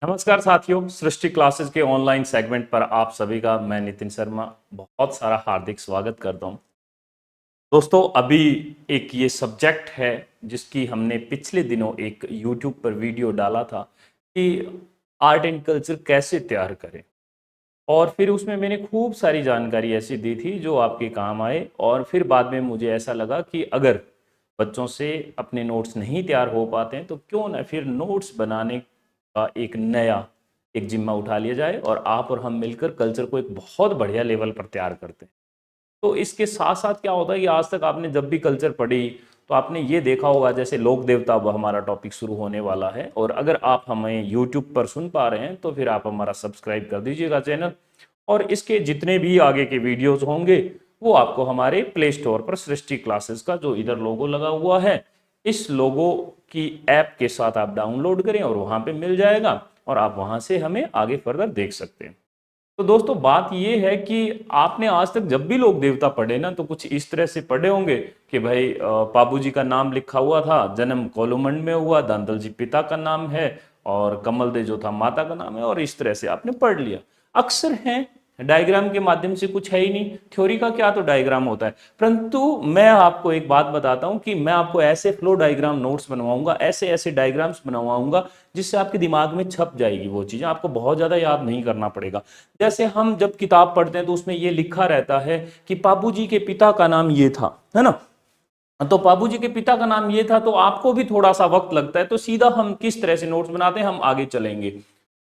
नमस्कार साथियों, सृष्टि क्लासेस के ऑनलाइन सेगमेंट पर आप सभी का मैं नितिन शर्मा बहुत सारा हार्दिक स्वागत करता हूं। दोस्तों, अभी एक ये सब्जेक्ट है जिसकी हमने पिछले दिनों एक यूट्यूब पर वीडियो डाला था कि आर्ट एंड कल्चर कैसे तैयार करें। और फिर उसमें मैंने खूब सारी जानकारी ऐसी दी थी जो आपके काम आए। और फिर बाद में मुझे ऐसा लगा कि अगर बच्चों से अपने नोट्स नहीं तैयार हो पाते हैं तो क्यों ना फिर नोट्स बनाने का एक नया एक जिम्मा उठा लिया जाए और आप और हम मिलकर कल्चर को एक बहुत बढ़िया लेवल पर तैयार करते हैं। तो इसके साथ साथ क्या होता है कि आज तक आपने जब भी कल्चर पढ़ी तो आपने ये देखा होगा, जैसे लोक देवता अब हमारा टॉपिक शुरू होने वाला है। और अगर आप हमें यूट्यूब पर सुन पा रहे हैं तो फिर आप हमारा सब्सक्राइब कर दीजिएगा चैनल। और इसके जितने भी आगे के वीडियोस होंगे वो आपको हमारे प्ले स्टोर पर सृष्टि क्लासेस का जो इधर लोगो लगा हुआ है, इस लोगो की ऐप के साथ आप डाउनलोड करें और वहां पे मिल जाएगा और आप वहां से हमें आगे फर्दर देख सकते हैं। तो दोस्तों, बात ये है कि आपने आज तक जब भी लोक देवता पढ़े ना तो कुछ इस तरह से पढ़े होंगे कि भाई पाबू जी का नाम लिखा हुआ था, जन्म कोलुमंड में हुआ, दांतल जी पिता का नाम है और कमल दे जो था माता का नाम है, और इस तरह से आपने पढ़ लिया। अक्सर है डायग्राम के माध्यम से कुछ है ही नहीं, थ्योरी का क्या तो डायग्राम होता है। परंतु मैं आपको एक बात बताता हूं कि मैं आपको ऐसे फ्लो डायग्राम नोट्स बनवाऊंगा, ऐसे ऐसे डायग्राम्स बनवाऊंगा जिससे आपके दिमाग में छप जाएगी वो चीजें, आपको बहुत ज्यादा याद नहीं करना पड़ेगा। जैसे हम जब किताब पढ़ते हैं तो उसमें ये लिखा रहता है कि पापू जी के पिता का नाम ये था, है ना। तो पापू जी के पिता का नाम ये था तो आपको भी थोड़ा सा वक्त लगता है, तो सीधा हम किस तरह से नोट्स बनाते हैं, हम आगे चलेंगे।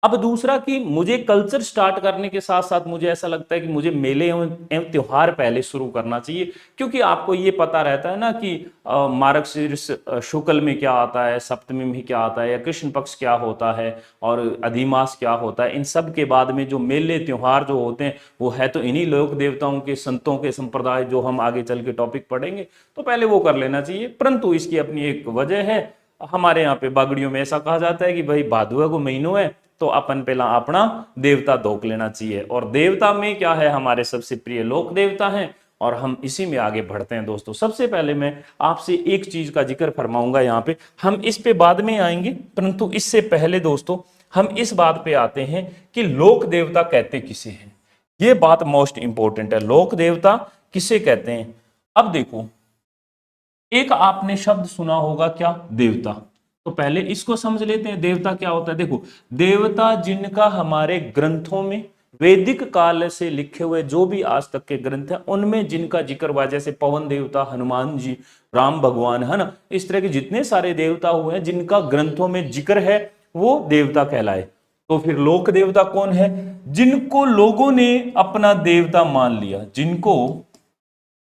अब दूसरा कि मुझे कल्चर स्टार्ट करने के साथ साथ मुझे ऐसा लगता है कि मुझे मेले एवं त्योहार पहले शुरू करना चाहिए। क्योंकि आपको ये पता रहता है ना कि मार्गशीर्ष शुक्ल में क्या आता है, सप्तमी में क्या आता है, या कृष्ण पक्ष क्या होता है, और अधिमास क्या होता है। इन सब के बाद में जो मेले त्योहार जो होते हैं वो है तो इन्हीं लोक देवताओं के, संतों के संप्रदाय जो हम आगे चल के टॉपिक पढ़ेंगे, तो पहले वो कर लेना चाहिए। परंतु इसकी अपनी एक वजह है। हमारे यहाँ पे बागड़ियों में ऐसा कहा जाता है कि भाई भादुआ को महीनों है तो अपन पहला अपना देवता धोक लेना चाहिए। और देवता में क्या है, हमारे सबसे प्रिय लोक देवता हैं और हम इसी में आगे बढ़ते हैं। दोस्तों, सबसे पहले मैं आपसे एक चीज का जिक्र फरमाऊंगा यहाँ पे, हम इस पे बाद में आएंगे, परंतु इससे पहले दोस्तों हम इस बात पे आते हैं कि लोक देवता कहते किसे हैं। ये बात मोस्ट इंपॉर्टेंट है, लोक देवता किसे कहते हैं। अब देखो, एक आपने शब्द सुना होगा, क्या, देवता। तो पहले इसको समझ लेते हैं, देवता क्या होता है। देखो, देवता जिनका हमारे ग्रंथों में, वैदिक काल से लिखे हुए जो भी आज तक के ग्रंथ हैं उनमें जिनका जिक्र हुआ, जैसे पवन देवता, हनुमान जी, राम भगवान, है ना, इस तरह के जितने सारे देवता हुए हैं जिनका ग्रंथों में जिक्र है वो देवता कहलाए। तो फिर लोक देवता कौन है, जिनको लोगों ने अपना देवता मान लिया, जिनको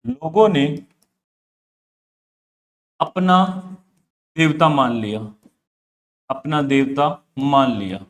लोगों ने अपना देवता मान लिया, अपना देवता मान लिया,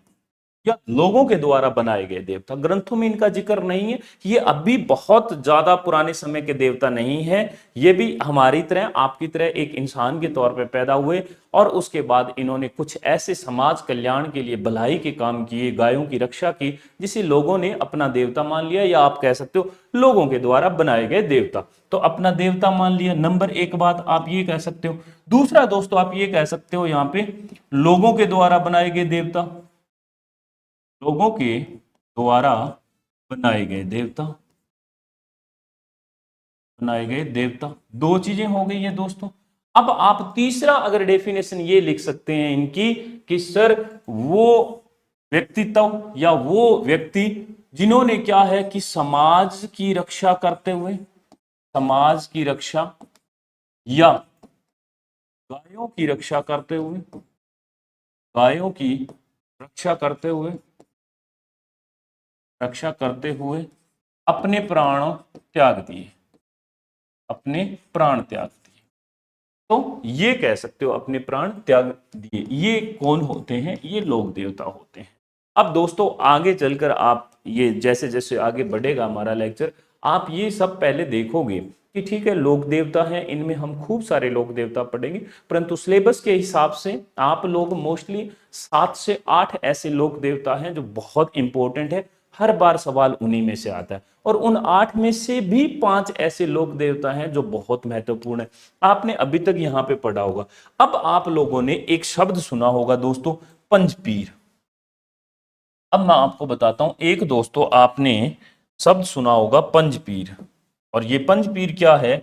या लोगों के द्वारा बनाए गए देवता। ग्रंथों में इनका जिक्र नहीं है, ये अभी बहुत ज्यादा पुराने समय के देवता नहीं है। ये भी हमारी तरह, आपकी तरह एक इंसान के तौर पे पैदा हुए और उसके बाद इन्होंने कुछ ऐसे समाज कल्याण के लिए भलाई के काम किए, गायों की रक्षा की, जिसे लोगों ने अपना देवता मान लिया, या आप कह सकते हो लोगों के द्वारा बनाए गए देवता। तो अपना देवता मान लिया, नंबर एक बात आप ये कह सकते हो। दूसरा दोस्तों आप ये कह सकते हो यहाँ पे, लोगों के द्वारा बनाए गए देवता, लोगों के द्वारा बनाए गए देवता, बनाए गए देवता, दो चीजें हो गई है दोस्तों। अब आप तीसरा अगर डेफिनेशन ये लिख सकते हैं इनकी कि सर वो व्यक्तित्व या वो व्यक्ति जिन्होंने क्या है कि समाज की रक्षा करते हुए, समाज की रक्षा या गायों की रक्षा करते हुए, गायों की रक्षा करते हुए, रक्षा करते हुए अपने प्राण त्याग दिए, अपने प्राण त्याग दिए। तो ये कह सकते हो अपने प्राण त्याग दिए, ये कौन होते हैं, ये लोक देवता होते हैं। अब दोस्तों आगे चलकर आप ये जैसे जैसे आगे बढ़ेगा हमारा लेक्चर, आप ये सब पहले देखोगे कि ठीक है लोक देवता हैं, इनमें हम खूब सारे लोक देवता पढ़ेंगे, परंतु सिलेबस के हिसाब से आप लोग मोस्टली 7 से 8 ऐसे लोक देवता हैं जो बहुत इंपॉर्टेंट है, हर बार सवाल उन्हीं में से आता है। और उन 8 में से भी 5 ऐसे लोक देवता हैं जो बहुत महत्वपूर्ण है, आपने अभी तक यहां पे पढ़ा होगा। अब आप लोगों ने एक शब्द सुना होगा दोस्तों, पंचपीर। अब मैं आपको बताता हूं, एक दोस्तों आपने शब्द सुना होगा पंजपीर, और ये पंजपीर क्या है,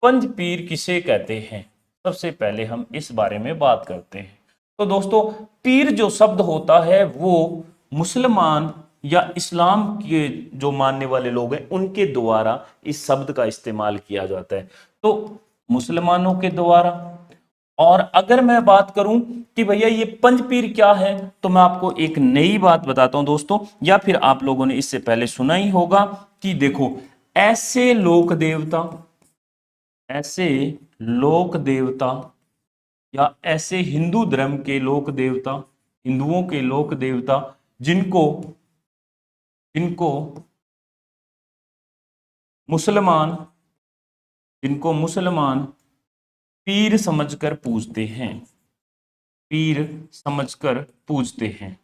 पंजपीर किसे कहते हैं, सबसे पहले हम इस बारे में बात करते हैं। तो दोस्तों, पीर जो शब्द होता है वो मुसलमान या इस्लाम के जो मानने वाले लोग हैं उनके द्वारा इस शब्द का इस्तेमाल किया जाता है, तो मुसलमानों के द्वारा। और अगर मैं बात करूं कि भैया ये पंजपीर क्या है, तो मैं आपको एक नई बात बताता हूं दोस्तों, या फिर आप लोगों ने इससे पहले सुना ही होगा कि देखो, ऐसे लोक देवता, ऐसे लोक देवता या ऐसे हिंदू धर्म के लोक देवता, हिंदुओं के लोक देवता जिनको जिनको मुसलमान जिनको मुसलमान पीर समझकर पूजते हैं, पीर समझकर पूजते हैं।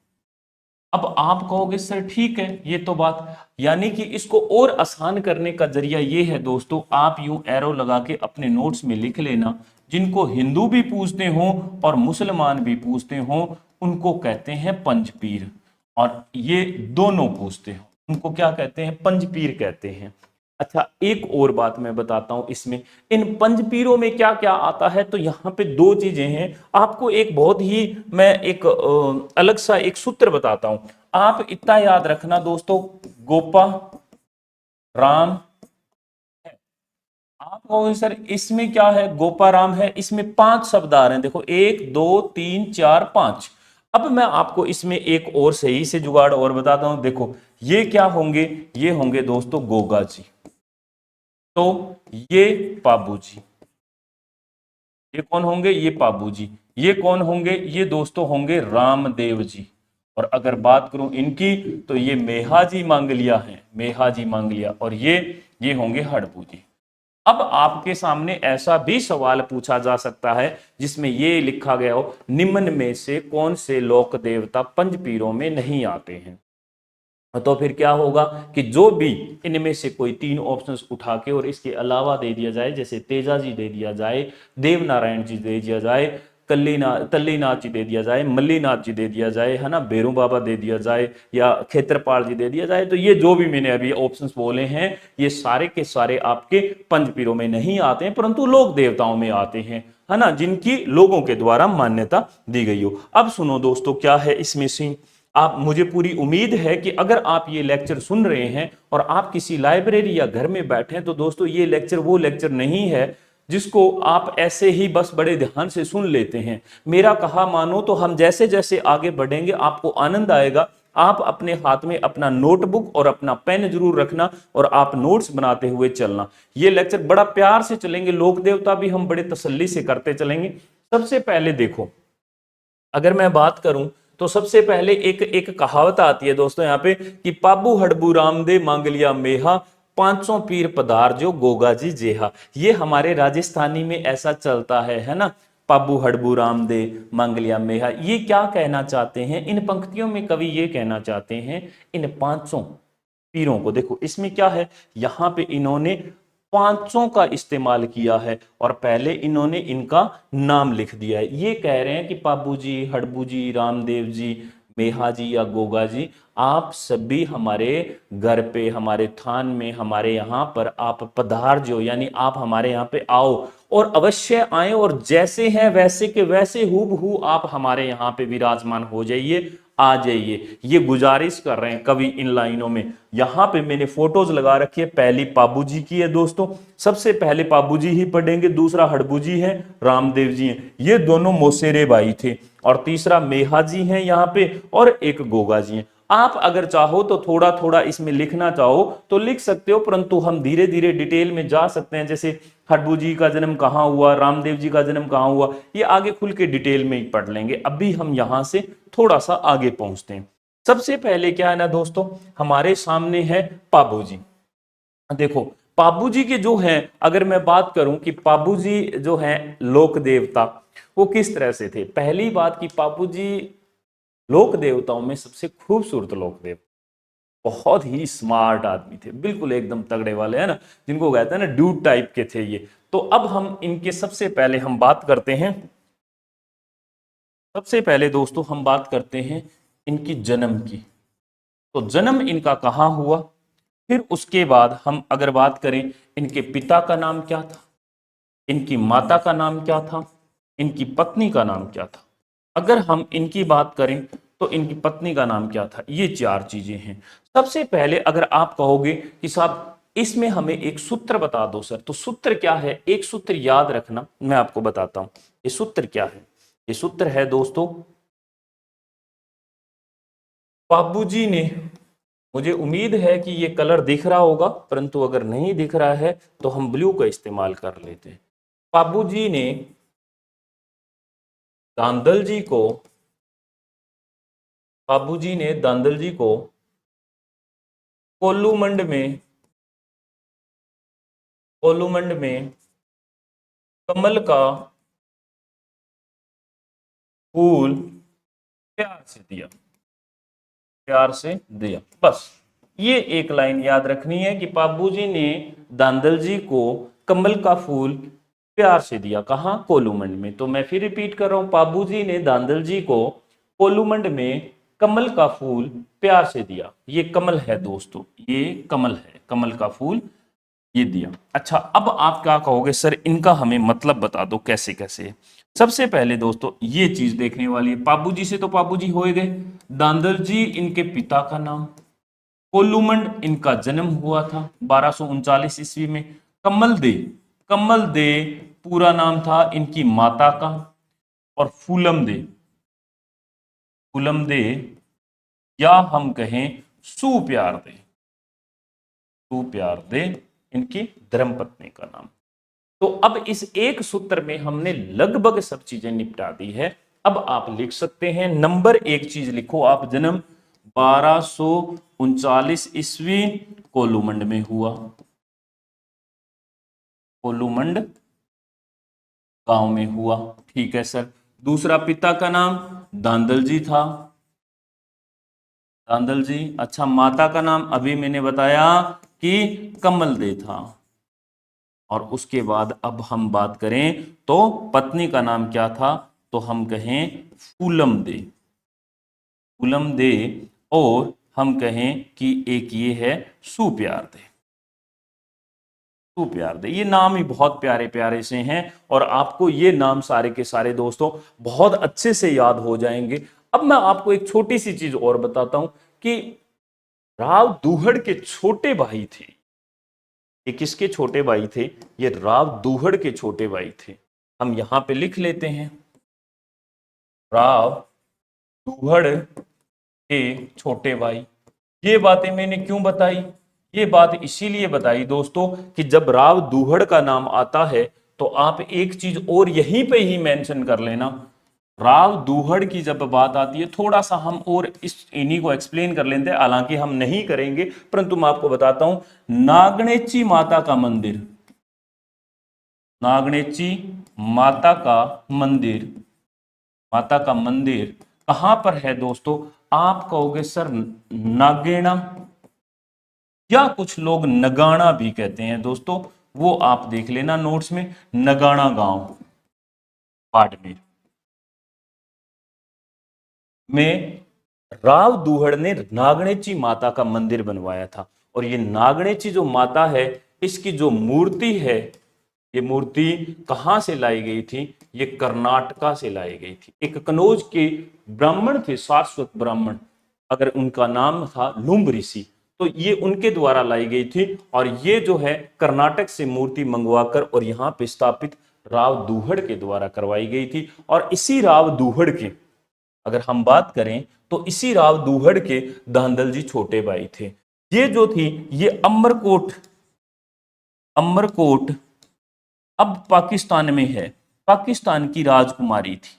अब आप कहोगे सर ठीक है, ये तो बात, यानी कि इसको और आसान करने का जरिया ये है दोस्तों, आप यूं एरो लगा के अपने नोट्स में लिख लेना, जिनको हिंदू भी पूजते हों और मुसलमान भी पूजते हों उनको कहते हैं पंजपीर, और ये दोनों पूजते हो उनको क्या कहते हैं, पंजपीर कहते हैं। अच्छा, एक और बात मैं बताता हूं इसमें, इन पंजपीरों में क्या क्या आता है, तो यहां पे दो चीजें हैं। आपको एक बहुत ही, मैं एक अलग सा एक सूत्र बताता हूं, आप इतना याद रखना दोस्तों, गोपा राम, आप कहोगे सर इसमें क्या है, गोपा राम है, इसमें 5 शब्द आ रहे हैं, देखो 1 2 3 4 5। अब मैं आपको इसमें एक और सही से जुगाड़ और बताता हूं, देखो ये क्या होंगे, ये होंगे दोस्तों गोगा जी, तो ये पाबू जी, ये कौन होंगे, ये पाबू जी, ये कौन होंगे, ये दोस्तों होंगे रामदेव जी, और अगर बात करूं इनकी तो ये मेहाजी मांगलिया हैं, मेहाजी मांगलिया, और ये होंगे हड़पू जी। अब आपके सामने ऐसा भी सवाल पूछा जा सकता है जिसमें ये लिखा गया हो, निम्न में से कौन से लोक देवता पंजपीरों में नहीं आते हैं, तो फिर क्या होगा कि जो भी इनमें से कोई 3 ऑप्शंस उठा के और इसके अलावा दे दिया जाए, जैसे तेजा जी दे दिया जाए, देवनारायण जी दे दिया जाए, तल्लीनाथ जी दे दिया जाए, मल्लीनाथ जी दे दिया जाए, है ना, बेरू बाबा दे दिया जाए, या खेत्रपाल जी दे दिया जाए, तो ये जो भी मैंने अभी ऑप्शंस बोले हैं ये सारे के सारे आपके पंजपीरों में नहीं आते हैं, परंतु लोक देवताओं में आते हैं, है ना, जिनकी लोगों के द्वारा मान्यता दी गई हो। अब सुनो दोस्तों क्या है इसमें सीन, आप, मुझे पूरी उम्मीद है कि अगर आप ये लेक्चर सुन रहे हैं और आप किसी लाइब्रेरी या घर में बैठे हैं, तो दोस्तों ये लेक्चर वो लेक्चर नहीं है जिसको आप ऐसे ही बस बड़े ध्यान से सुन लेते हैं। मेरा कहा मानो तो हम जैसे जैसे आगे बढ़ेंगे आपको आनंद आएगा। आप अपने हाथ में अपना नोटबुक और अपना पेन जरूर रखना और आप नोट्स बनाते हुए चलना। ये लेक्चर बड़ा प्यार से चलेंगे, लोक देवता भी हम बड़े तसल्ली से करते चलेंगे। सबसे पहले देखो, अगर मैं बात करूं तो सबसे पहले एक एक कहावत आती है दोस्तों यहाँ पे कि पाबू हड़बू रामदे मांगलिया मेहा, 500 पीर पधार जो गोगा जी जेहा। ये हमारे राजस्थानी में ऐसा चलता है ना, पाबू हड़बू रामदे मांगलिया मेहा। ये क्या कहना चाहते हैं इन पंक्तियों में, कवि ये कहना चाहते हैं इन 500 पीरों को, देखो इसमें क्या है, यहां पे इन्होंने 500 का इस्तेमाल किया है और पहले इन्होंने इनका नाम लिख दिया है। ये कह रहे हैं कि पाबू जी, हड़बू जी, रामदेव जी, मेहा जी या गोगा जी, आप सभी हमारे घर पे, हमारे थान में, हमारे यहाँ पर आप पधार जो, यानी आप हमारे यहाँ पे आओ और अवश्य आए, और जैसे हैं वैसे के वैसे हूबहू आप हमारे यहाँ पे विराजमान हो जाइए, आ जाइए। ये गुजारिश कर रहे हैं कवि इन लाइनों में। यहां पे मैंने फोटोज लगा रखी है, पहली पाबू जी की है दोस्तों, सबसे पहले पाबू जी ही पढ़ेंगे, दूसरा हड़बू जी है, रामदेव जी हैं, ये दोनों मोसेरे भाई थे, और तीसरा मेहा जी हैं यहाँ पे, और एक गोगा जी हैं। आप अगर चाहो तो थोड़ा थोड़ा इसमें लिखना चाहो तो लिख सकते हो, परंतु हम धीरे धीरे डिटेल में जा सकते हैं, जैसे हड़बू जी का जन्म कहाँ हुआ, रामदेव जी का जन्म कहाँ हुआ, ये आगे खुल के डिटेल में ही पढ़ लेंगे। अभी हम यहां से थोड़ा सा आगे पहुंचते हैं। सबसे पहले क्या है ना दोस्तों, हमारे सामने है पाबू जी। देखो पाबू जी के जो हैं, अगर मैं बात करूं कि पाबू जी जो हैं लोक देवता, वो किस तरह से थे। पहली बात कि पाबू जी लोक देवताओं में सबसे खूबसूरत लोक देवता, बहुत ही स्मार्ट आदमी थे, बिल्कुल एकदम तगड़े वाले, है ना, जिनको कहते हैं ना ड्यूड टाइप के थे ये। तो अब हम इनके सबसे पहले हम बात करते हैं, सबसे पहले दोस्तों हम बात करते हैं इनकी जन्म की। तो जन्म इनका कहाँ हुआ, फिर उसके बाद हम अगर बात करें इनके पिता का नाम क्या था, इनकी माता का नाम क्या था, इनकी पत्नी का नाम क्या था। अगर हम इनकी बात करें तो इनकी पत्नी का नाम क्या था। ये चार चीजें हैं। सबसे पहले अगर आप कहोगे कि साहब इसमें हमें एक सूत्र बता दो सर, तो सूत्र क्या है, एक सूत्र याद रखना, मैं आपको बताता हूं ये सूत्र क्या है। ये सूत्र है दोस्तों, बाबूजी ने, मुझे उम्मीद है कि ये कलर दिख रहा होगा, परंतु अगर नहीं दिख रहा है तो हम ब्लू का इस्तेमाल कर लेते हैं। बाबूजी ने दांदल जी को, बाबूजी ने दांदल जी को कोल्लूमंड में, कोल्लूमंड में कमल का फूल प्यार से दिया, प्यार से दिया। बस ये एक लाइन याद रखनी है कि बाबूजी ने दांदल जी को कमल का फूल प्यार से दिया। कहाँ, कोल्लूमंड में। तो मैं फिर रिपीट कर रहा हूं, बाबूजी ने दांदल जी को कोल्लूमंड में कमल का फूल प्यार से दिया। ये कमल है दोस्तों, ये कमल है, कमल का फूल ये दिया। अच्छा, अब आप क्या कहोगे सर इनका हमें मतलब बता दो कैसे कैसे। सबसे पहले दोस्तों ये चीज देखने वाली है, बाबूजी से तो बाबूजी हो गए, दांदल जी इनके पिता का नाम, कोल्लूमंड इनका जन्म हुआ था 1239 ईस्वी में, कमल दे, कमल दे पूरा नाम था इनकी माता का, और फूलम दे, फूलम दे या हम कहें सुप्यार दे, सुप्यार दे इनकी धर्मपत्नी का नाम। तो अब इस एक सूत्र में हमने लगभग सब चीजें निपटा दी है। अब आप लिख सकते हैं, नंबर एक चीज लिखो आप, जन्म 1239 ईस्वी कोल्लूमंड में हुआ, कोल्लूमंड गांव में हुआ। ठीक है सर। दूसरा, पिता का नाम दांदल जी था, दांदल जी। अच्छा, माता का नाम अभी मैंने बताया कि कमल दे था। और उसके बाद अब हम बात करें तो पत्नी का नाम क्या था, तो हम कहें फूलम दे, फूलम दे। और हम कहें कि एक ये है सुप्यार दे, सुप्यार दे। ये नाम ही बहुत प्यारे प्यारे से हैं और आपको ये नाम सारे के सारे दोस्तों बहुत अच्छे से याद हो जाएंगे। अब मैं आपको एक छोटी सी चीज और बताता हूं कि राव दूहड़ के छोटे भाई थे। ये किसके छोटे भाई थे, ये राव दूहड़ के छोटे भाई थे। हम यहां पे लिख लेते हैं, राव दूहड़ के छोटे भाई। ये बातें मैंने क्यों बताई, ये बात इसीलिए बताई दोस्तों कि जब राव दूहड़ का नाम आता है तो आप एक चीज और यहीं पे ही मेंशन कर लेना। राव दूहड़ की जब बात आती है, थोड़ा सा हम और इस इन्हीं को एक्सप्लेन कर लेते हैं, हालांकि हम नहीं करेंगे, परंतु मैं आपको बताता हूं। नागणेची माता का मंदिर, नागणेची माता का मंदिर, माता का मंदिर कहां पर है दोस्तों। आप कहोगे सर नागेणा, या कुछ लोग नगाना भी कहते हैं दोस्तों, वो आप देख लेना नोट्स में। नगाना गांव बाड़मेर में राव दूहड़ ने नागणेची माता का मंदिर बनवाया था। और ये नागणेची जो माता है, इसकी जो मूर्ति है, ये मूर्ति कहां से लाई गई थी, ये कर्नाटका से लाई गई थी। एक कनौज के ब्राह्मण थे, सारस्वत ब्राह्मण, अगर उनका नाम था लुम्ब ऋषि, तो ये उनके द्वारा लाई गई थी। और ये जो है कर्नाटक से मूर्ति मंगवाकर और यहाँ पे स्थापित राव दूहड़ के द्वारा करवाई गई थी। और इसी राव दूहड़ के अगर हम बात करें तो इसी राव दूहड़ के दांदल जी छोटे भाई थे। ये जो थी, ये अमरकोट, अमरकोट अब पाकिस्तान में है, पाकिस्तान की राजकुमारी थी।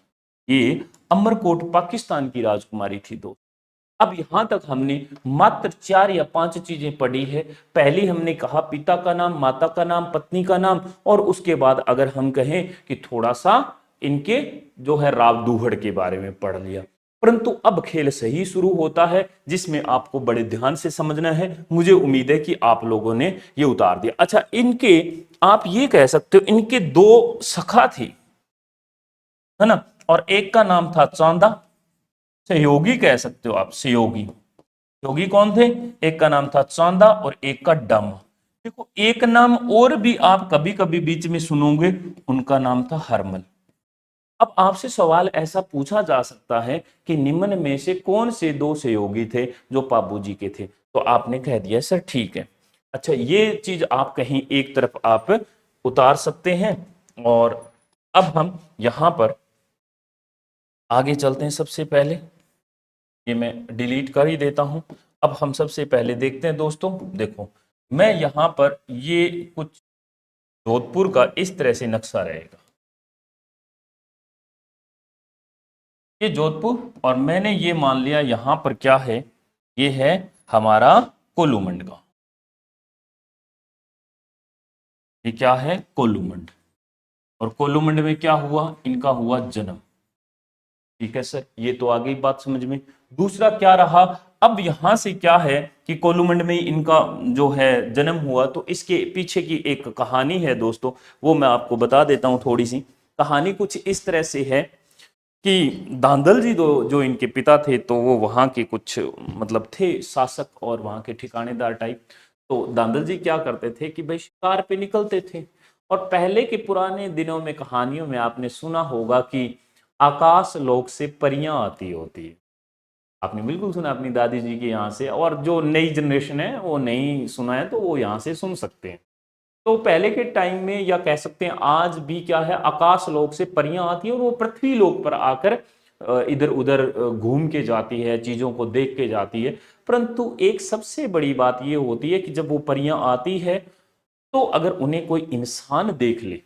ये अमरकोट पाकिस्तान की राजकुमारी थी दोस्त। अब यहां तक हमने मात्र 4 या 5 चीजें पढ़ी है। पहली हमने कहा पिता का नाम, माता का नाम, पत्नी का नाम, और उसके बाद अगर हम कहें कि थोड़ा सा इनके जो है राव दूहड़ के बारे में पढ़ लिया। परंतु अब खेल सही शुरू होता है, जिसमें आपको बड़े ध्यान से समझना है। मुझे उम्मीद है कि आप लोगों ने ये उतार दिया। अच्छा, इनके आप ये कह सकते हो इनके 2 सखा थे, है ना, और एक का नाम था चांदा, सहयोगी कह सकते हो आप, सहयोगी। योगी कौन थे? एक का नाम था चांदा और एक का डम। देखो एक नाम और भी आप कभी कभी बीच में सुनोगे, उनका नाम था हरमल। अब आपसे सवाल ऐसा पूछा जा सकता है कि निम्न में से कौन से दो सहयोगी थे जो पाबू जी के थे, तो आपने कह दिया सर ठीक है। अच्छा, ये चीज आप कहीं एक तरफ आप उतार सकते हैं। और अब हम यहां पर आगे चलते हैं। सबसे पहले ये मैं डिलीट कर ही देता हूं। अब हम सबसे पहले देखते हैं दोस्तों, देखो मैं यहां पर ये कुछ जोधपुर का इस तरह से नक्शा रहेगा, ये जोधपुर, और मैंने ये मान लिया यहां पर क्या है, ये है हमारा कोलूमंड गांव। ये क्या है? कोलूमंड। और कोलूमंड में क्या हुआ? इनका हुआ जन्म। ठीक है सर, ये तो आ गई बात समझ में। दूसरा क्या रहा? अब यहां से क्या है कि कोलूमंड में इनका जो है जन्म हुआ, तो इसके पीछे की एक कहानी है दोस्तों, वो मैं आपको बता देता हूं। थोड़ी सी कहानी कुछ इस तरह से है कि दांदल जी जो इनके पिता थे, तो वो वहाँ के कुछ मतलब थे शासक और वहाँ के ठिकानेदार टाइप। तो दांदल जी क्या करते थे कि भाई शिकार पे निकलते थे। और पहले के पुराने दिनों में कहानियों में आपने सुना होगा कि आकाश लोक से परियां आती होती है। आपने बिल्कुल सुना अपनी दादी जी के यहाँ से, और जो नई जनरेशन है वो नहीं सुना है तो वो यहाँ से सुन सकते हैं। तो पहले के टाइम में, या कह सकते हैं आज भी, क्या है, आकाश लोक से परियां आती हैं और वो पृथ्वी लोक पर आकर इधर उधर घूम के जाती है, चीजों को देख के जाती है। परंतु एक सबसे बड़ी बात ये होती है कि जब वो परियां आती है, तो अगर उन्हें कोई इंसान देख ले,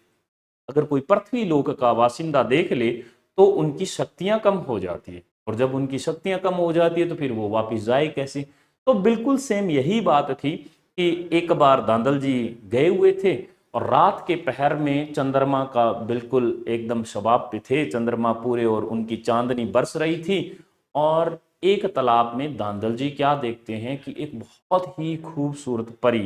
अगर कोई पृथ्वी लोक का वासिंदा देख ले, तो उनकी शक्तियां कम हो जाती है। और जब उनकी शक्तियां कम हो जाती है तो फिर वो वापस जाए कैसे? तो बिल्कुल सेम यही बात थी कि एक बार दांदल जी गए हुए थे और रात के पहर में चंद्रमा का बिल्कुल एकदम शबाब पे थे, चंद्रमा पूरे, और उनकी चांदनी बरस रही थी। और एक तालाब में दांदल जी क्या देखते हैं कि एक बहुत ही खूबसूरत परी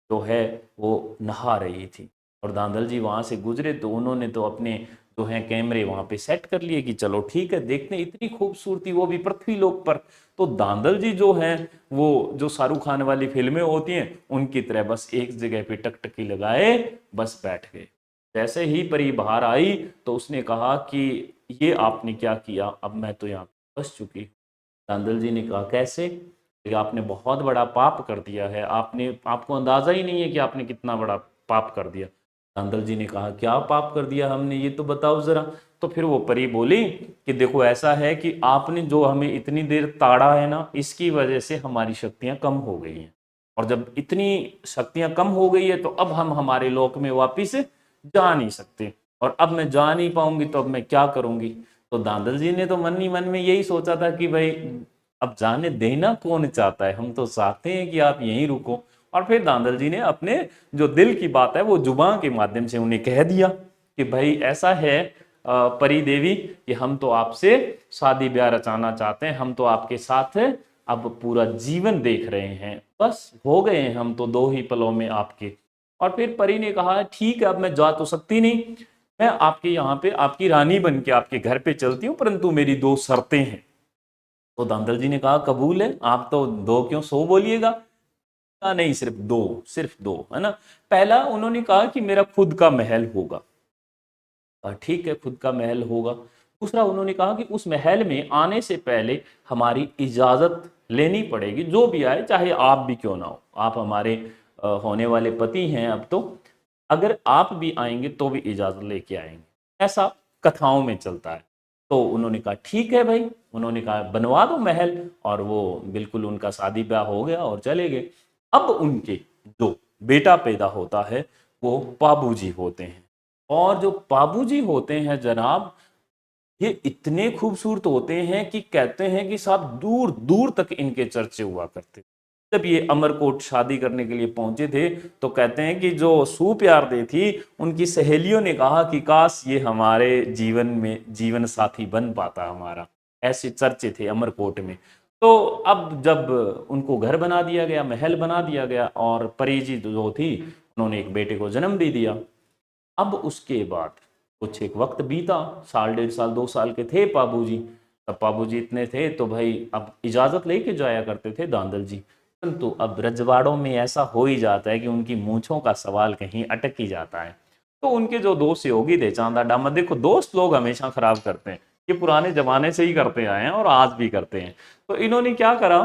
जो है वो नहा रही थी। और दांदल जी वहां से गुजरे तो उन्होंने तो अपने जो है कैमरे वहां पे सेट कर लिए कि चलो ठीक है, देखते हैं, इतनी खूबसूरती, वो भी पृथ्वी लोक पर। तो दांदल जी जो है, वो जो शाहरुख खान वाली फिल्में होती हैं उनकी तरह बस एक जगह पे टकटकी लगाए, बस बैठ गए। जैसे ही परी बाहर आई तो उसने कहा कि ये आपने क्या किया? अब मैं तो यहाँ फंस चुकी। दांदल जी ने कहा कैसे? कि आपने बहुत बड़ा पाप कर दिया है, आपने, आपको अंदाजा ही नहीं है कि आपने कितना बड़ा पाप कर दिया। दांदल जी ने कहा क्या पाप कर दिया हमने, ये तो बताओ जरा। तो फिर वो परी बोली कि देखो ऐसा है कि आपने जो हमें इतनी देर ताड़ा है ना, इसकी वजह से हमारी शक्तियां कम हो गई हैं। और जब इतनी शक्तियां कम हो गई है तो अब हम हमारे लोक में वापिस जा नहीं सकते, और अब मैं जा नहीं पाऊंगी तो अब मैं क्या करूंगी? तो दांदल जी ने तो मन ही मन में यही सोचा था कि भाई अब जाने देना कौन चाहता है, हम तो चाहते हैं कि आप यहीं रुको। और फिर दांदल जी ने अपने जो दिल की बात है वो जुबान के माध्यम से उन्हें कह दिया कि भाई ऐसा है परी देवी कि हम तो आपसे शादी ब्याह रचाना चाहते हैं, हम तो आपके साथ अब पूरा जीवन देख रहे हैं, बस हो गए हैं हम तो दो ही पलों में आपके। और फिर परी ने कहा ठीक है, अब मैं जा तो सकती नहीं, मैं आपके यहाँ पे आपकी रानी बन के आपके घर पे चलती हूँ, परंतु मेरी दो शर्तें हैं। तो दांदल जी ने कहा कबूल है, आप तो दो क्यों, सौ बोलिएगा। कहा नहीं, सिर्फ दो, सिर्फ दो, है ना। पहला उन्होंने कहा कि मेरा खुद का महल होगा। ठीक है, खुद का महल होगा। दूसरा उन्होंने कहा कि उस महल में आने से पहले हमारी इजाजत लेनी पड़ेगी, जो भी आए, चाहे आप भी क्यों ना हो, आप हमारे होने वाले पति हैं अब तो, अगर आप भी आएंगे तो भी इजाजत लेके आएंगे, ऐसा कथाओं में चलता है। तो उन्होंने कहा ठीक है भाई, उन्होंने कहा बनवा दो महल, और वो बिल्कुल उनका शादी ब्याह हो गया और चले गए। अब उनके जो बेटा पैदा होता है वो बाबूजी होते हैं। और जो बाबूजी होते हैं जनाब, ये इतने खूबसूरत होते हैं कि कहते हैं कि साहब दूर दूर तक इनके चर्चे हुआ करते। जब ये अमरकोट शादी करने के लिए पहुंचे थे तो कहते हैं कि जो सू प्यार दे थी, उनकी सहेलियों ने कहा कि काश ये हमारे जीवन में जीवन साथी बन पाता हमारा, ऐसे चर्चे थे अमरकोट में। तो अब जब उनको घर बना दिया गया, महल बना दिया गया, और परी जी जो थी उन्होंने एक बेटे को जन्म दे दिया। अब उसके बाद कुछ एक वक्त बीता, साल डेढ़ साल 2 साल के थे बाबूजी। तब बाबूजी इतने थे तो भाई अब इजाज़त लेके जाया करते थे दांदल जी। परंतु अब रजवाड़ों में ऐसा हो ही जाता है कि उनकी मूँछों का सवाल कहीं अटक ही जाता है। तो उनके जो दोस्त सहयोगी थे चांदा डामा, देखो दोस्त लोग हमेशा खराब करते हैं, ये पुराने ज़माने से ही करते आए हैं और आज भी करते हैं। तो इन्होंने क्या करा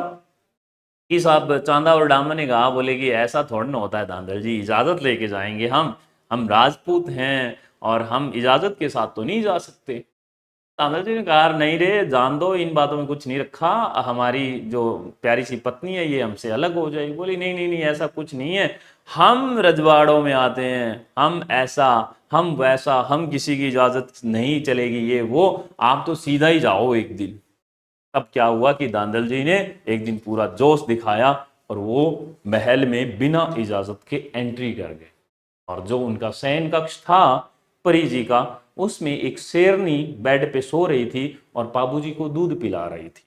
कि साहब चांदा और डामा ने कहा, बोले कि ऐसा थोड़ा ना होता है दांदल जी, इजाज़त लेके जाएंगे हम राजपूत हैं और हम इजाज़त के साथ तो नहीं जा सकते। दादा जी ने कहा नहीं रे, जान दो, इन बातों में कुछ नहीं रखा, हमारी जो प्यारी सी पत्नी है ये हमसे अलग हो जाएगी। बोली नहीं नहीं नहीं, ऐसा कुछ नहीं है, हम रजवाड़ों में आते हैं, हम ऐसा हम वैसा, हम किसी की इजाजत नहीं चलेगी ये वो, आप तो सीधा ही जाओ एक दिन। तब क्या हुआ कि दांदल जी ने एक दिन पूरा जोश दिखाया और वो महल में बिना इजाजत के एंट्री कर गए। और जो उनका शयन कक्ष था परी जी का, उसमें एक शेरनी बेड पे सो रही थी और बाबूजी को दूध पिला रही थी।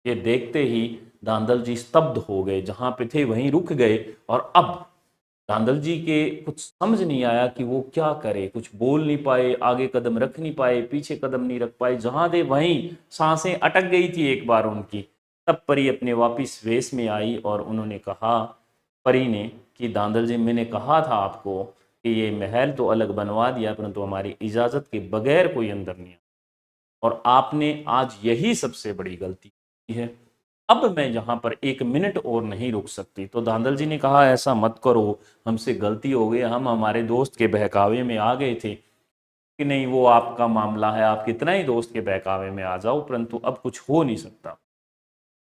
ये देखते ही दांदल जी स्तब्ध हो गए, जहां पे थे वहीं रुक गए। और अब दांदल जी के कुछ समझ नहीं आया कि वो क्या करे, कुछ बोल नहीं पाए, आगे कदम रख नहीं पाए, पीछे कदम नहीं रख पाए, जहां थे वहीं सांसें अटक गई थी एक बार उनकी। तब परी अपने वापिस वेश में आई और उन्होंने कहा, परी ने, कि दांदल जी मैंने कहा था आपको कि ये महल तो अलग बनवा दिया परंतु हमारी इजाजत के बगैर कोई अंदर नहीं आता, और आपने आज यही सबसे बड़ी गलती की है। अब मैं यहाँ पर एक मिनट और नहीं रुक सकती। तो दांदल जी ने कहा ऐसा मत करो, हमसे गलती हो गई, हम हमारे दोस्त के बहकावे में आ गए थे। कि नहीं, वो आपका मामला है, आप कितना ही दोस्त के बहकावे में आ जाओ, परंतु अब कुछ हो नहीं सकता।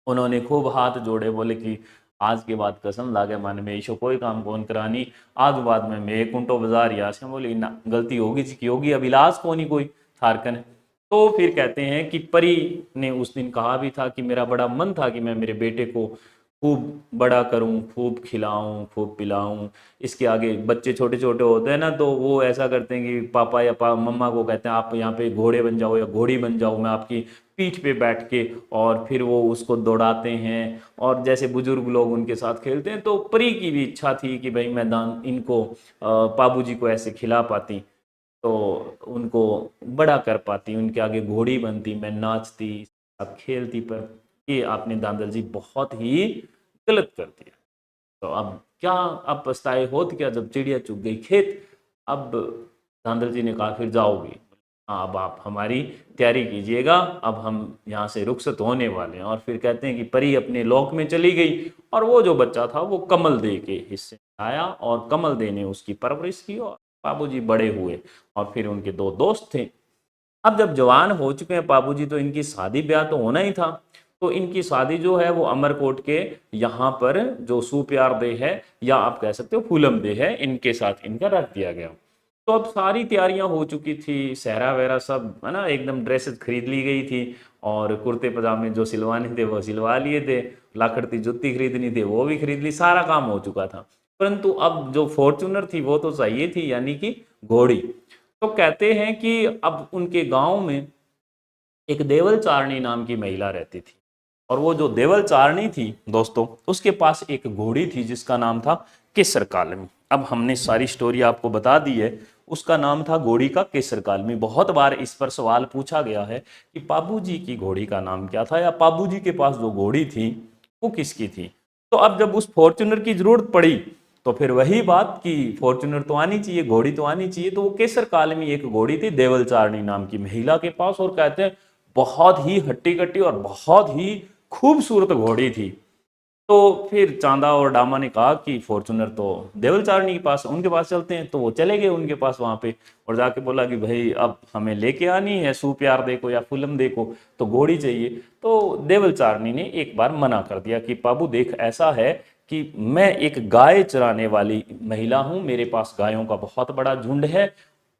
उन्होंने खूब हाथ जोड़े, बोले कि आज के बाद कसम लागे मन में ईशो कोई काम कौन करानी, आज बाद में मैं कुंटो बाजार या से बोली ना, गलती होगी जी होगी, अब इलाज को नहीं कोई थारकन। तो फिर कहते हैं कि परी ने उस दिन कहा भी था कि मेरा बड़ा मन था कि मैं मेरे बेटे को खूब बड़ा करूं, खूब खिलाऊं, खूब पिलाऊं। इसके आगे बच्चे छोटे छोटे होते हैं ना, तो वो ऐसा करते हैं कि पापा या मम्मा को कहते हैं आप यहाँ पे घोड़े बन जाओ या घोड़ी बन जाओ, मैं आपकी पीठ पे बैठ के, और फिर वो उसको दौड़ाते हैं और जैसे बुजुर्ग लोग उनके साथ खेलते हैं। तो परी की भी इच्छा थी कि भाई मैं दान इनको बाबू जी को ऐसे खिला पाती, तो उनको बड़ा कर पाती, उनके आगे घोड़ी बनती, मैं नाचती, अब खेलती। पर ये आपने दांदल जी बहुत ही गलत कर दिया। तो अब क्या, अब पछताए होत क्या जब चिड़िया चुग गई खेत। अब धांधल जी ने कहा फिर जाओगी, हाँ अब आप हमारी तैयारी कीजिएगा, अब हम यहाँ से रुखसत होने वाले हैं। और फिर कहते हैं कि परी अपने लोक में चली गई और वो जो बच्चा था वो कमल दे के हिस्से में आया और कमल दे ने उसकी परवरिश की और बाबूजी बड़े हुए। और फिर उनके दो दोस्त थे। अब जब जवान हो चुके हैं बाबूजी, तो इनकी शादी ब्याह तो होना ही था। तो इनकी शादी जो है वो अमरकोट के यहाँ पर जो सुप्यार दे है, या आप कह सकते हो फूलम दे है, इनके साथ इनका रख दिया गया। तो अब सारी तैयारियां हो चुकी थी, सहरा वहरा सब है ना, एकदम ड्रेसेस खरीद ली गई थी और कुर्ते पजामे जो सिलवाने थे वो सिलवा लिए थे, लाखड़ती जुत्ती खरीदनी थी वो भी खरीद ली, सारा काम हो चुका था। परंतु अब जो फॉर्चूनर थी वो तो चाहिए थी, यानी कि घोड़ी। तो कहते हैं कि अब उनके गांव में एक देवल चारणी नाम की महिला रहती थी, और वो जो देवल चारणी थी दोस्तों, उसके पास एक घोड़ी थी जिसका नाम था केसर कालमी। अब हमने सारी स्टोरी आपको बता दी है, उसका नाम था घोड़ी का केसर कालमी। बहुत बार इस पर सवाल पूछा गया है कि पाबूजी की घोड़ी का नाम क्या था, या पाबूजी के पास जो घोड़ी थी वो किसकी थी। तो अब जब उस फॉर्चूनर की जरूरत पड़ी, तो फिर वही बात कि फॉर्चूनर तो आनी चाहिए, घोड़ी तो आनी चाहिए, तो वो केसर कालमी एक घोड़ी थी देवल चारणी नाम की महिला के पास। और कहते हैं बहुत ही हट्टी कट्टी और बहुत ही खूबसूरत घोड़ी थी। तो फिर चांदा और डामा ने कहा कि फॉर्चूनर तो देवल चारणी के पास, उनके पास चलते हैं। तो वो चले गए उनके पास वहां पे, और जाके बोला कि भाई अब हमें लेके आनी है सुप्यार देखो या फुलम देखो, तो घोड़ी चाहिए। तो देवल चारणी ने एक बार मना कर दिया कि बाबू देख, ऐसा है कि मैं एक गाय चराने वाली महिला हूं, मेरे पास गायों का बहुत बड़ा झुंड है।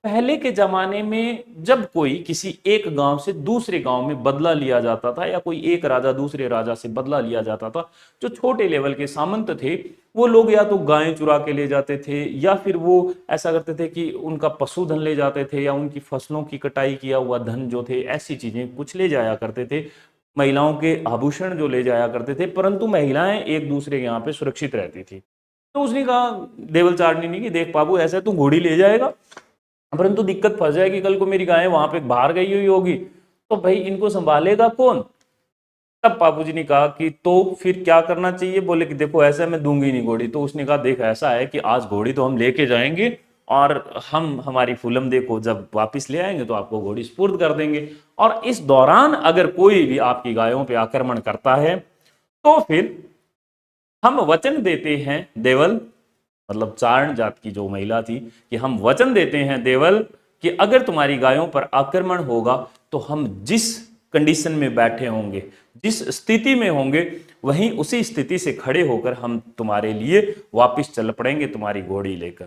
पहले के जमाने में जब कोई किसी एक गांव से दूसरे गांव में बदला लिया जाता था, या कोई एक राजा दूसरे राजा से बदला लिया जाता था, जो छोटे लेवल के सामंत थे वो लोग या तो गायें चुरा के ले जाते थे, या फिर वो ऐसा करते थे कि उनका पशुधन ले जाते थे, या उनकी फसलों की कटाई किया हुआ धन जो थे, ऐसी चीजें कुछ ले जाया करते थे। महिलाओं के आभूषण जो ले जाया करते थे, परंतु महिलाएं एक दूसरे के यहाँ पे सुरक्षित रहती थी। तो उसने कहा देवल चारणी ने कि देख बाबू, ऐसा है तू घोड़ी ले जाएगा, परंतु दिक्कत फंस जाएगी, कल को मेरी गाय वहां पे बाहर गई हुई होगी, तो भाई इनको संभालेगा कौन? तब बाबूजी ने कहा कि तो फिर क्या करना चाहिए? बोले कि देखो ऐसा मैं दूंगी नहीं घोड़ी। तो उसने कहा देख ऐसा है कि आज घोड़ी तो हम लेके जाएंगे और हम हमारी फूलम दे को जब वापस ले आएंगे तो आपको घोड़ी सुपुर्द कर देंगे, और इस दौरान अगर कोई भी आपकी गायों पे आक्रमण करता है तो फिर हम वचन देते हैं देवल, मतलब चारण जात की जो महिला थी, कि हम वचन देते हैं देवल कि अगर तुम्हारी गायों पर आक्रमण होगा तो हम जिस कंडीशन में बैठे होंगे, जिस स्थिति में होंगे, वहीं उसी स्थिति से खड़े होकर हम तुम्हारे लिए वापस चल पड़ेंगे तुम्हारी घोड़ी लेकर।